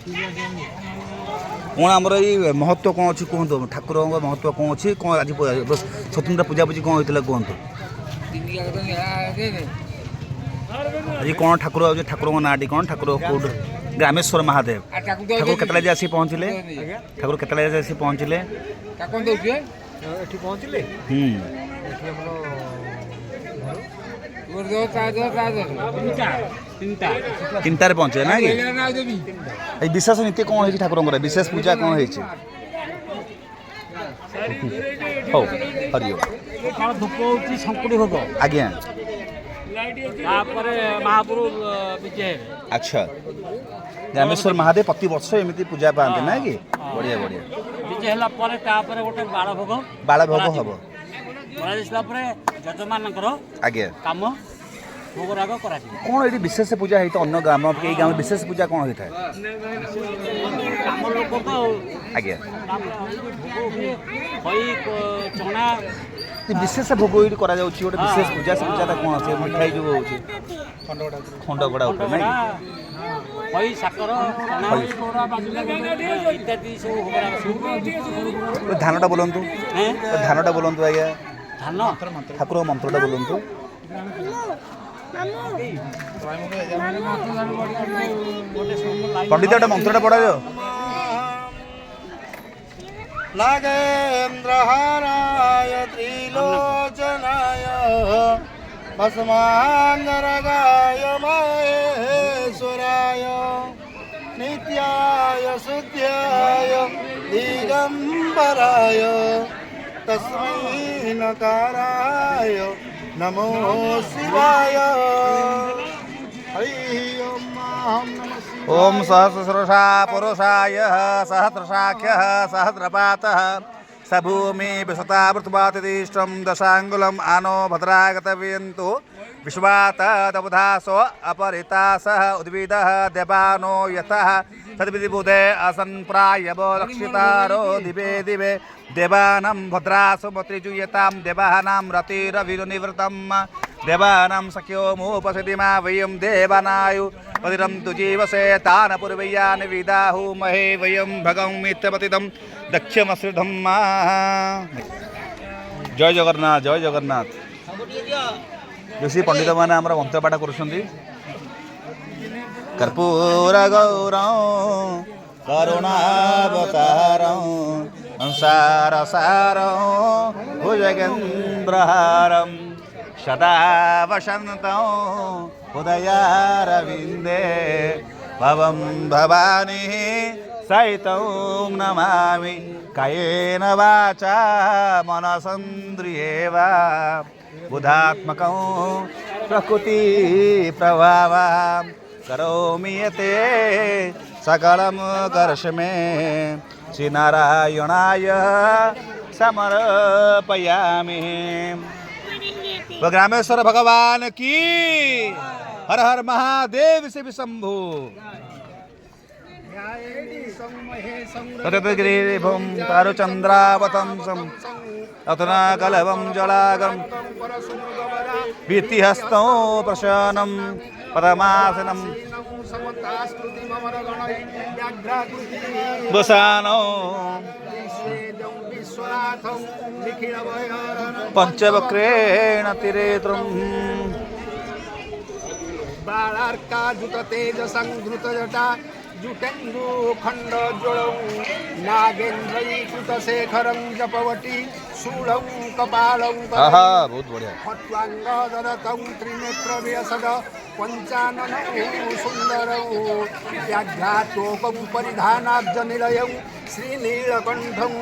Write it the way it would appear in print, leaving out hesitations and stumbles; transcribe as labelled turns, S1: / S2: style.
S1: कौन आमर ये महत्व कौन अच्छी कहतु ठाकुर महत्व कौन अच्छी कौन आज स्वतंत्र पूजापूजी कौन होता कहतु आज कौन ठाकुर ठाकुर ना टी कौन ठाकुर कौट ग्रामेश्वर महादेव ठाकुर केतला आसी पहुँचले ठाकुर केतला आसी पहुँचले तीनटार पहुँचे ना कि विशेष नीति कौन है ठाकुर विशेष पूजा कौन है
S2: धूप होती शंकुड़ी भोग
S1: आज्ञा
S2: महाप्रभु विजय।
S1: अच्छा रामेश्वर महादेव प्रति वर्ष एमती पूजा पाते ना कि बढ़िया बढ़िया
S2: विजय है गोटे बाड़ भोग
S1: हम
S2: जजमान
S1: आज्ञा
S2: कम भोगराग कर
S1: कौन ये विशेष पूजा है अन्य ग्राम कई गाँव विशेष पूजा कौन होता है
S2: कम लोक तो
S1: आज्ञा
S2: चना
S1: विशेष भोग ये करा गोटे विशेष पूजा से पूजा कौन से मिठाई जो होची खंडगड़ा ऊपर ना
S2: खई साकर इत्यादि सब
S1: धानटा बोलतु धानटा बोलतु आज्ञा
S2: धान
S1: ठाकुर मंत्रटा बोलतु पंडित गोटे मंत्रटा पढ़ा जाओ
S3: नागेन्द्रहाराय त्रिलोचनाय भस्मांगरागाय महेश्वराय नित्याय शुद्ध्याय दिगंबराय तस्मै नकाराय नमो शिवाय।
S1: ओम सहस्रशा पुरुषाय सहस्रशाख्य सहस्रपातः सभूमि विशतावृतवातिष्ठं दशांगुलम आनो भद्रागतव्यन्तु विश्वातदबुधासो अपरितासः उद्भिदः देवानो यतः तद्विधिबुधे असन् प्रायवो रक्षितारो दिवे दिवे देवानां भद्रासो मत्रिजुयतां देवानां रतिरविनिवृतं देवानां सख्योमुपसतिमा वयं देवानायु पतिरं तु जीवसे तान पूर्वयान विदाहु महे वयं भगवमित्यपतितं दक्षमश्रिधं जय जगन्नाथ जय जगन्नाथ। ऋषि पंडित मैंने आम मंत्रपाठ कर कर्पूर गौरं करुणावतारं संसार सारं भुजगेन्द्रहारं सदा वसन्तं उदयारविन्दे भवं भवानी सहितं नमामि कायेन वाचा मनसेन्द्रियेवा बुधात्मकं प्रकृति प्रभावां करोमि यते सकलं कर्षमे श्रीनारायणाय समर्पयामि। ग्रामेश्वर भगवान की हर हर महादेव से विशंभु ततगिरिभुं तारुचन्द्रावतंसं अतुनाकलवं जलागं भित्तिहस्तं प्रशनं पदमासनं वसानो पंचवक्रेण तिरेत्रं
S3: बालार्का जुत तेज संघृत जटा जुटेन्दु खंड ज्वलौ नागेन्द्रयुत शेखरं जपवटी शूलौ कपालौ
S1: बहुत बढ़िया
S3: खट्वांग दरतौ त्रिनेत्र व्यसद पंचाननौ सुंदरौ व्याघ्रातोकं परिधानाब्ज निलयौ श्रीनीलकण्ठं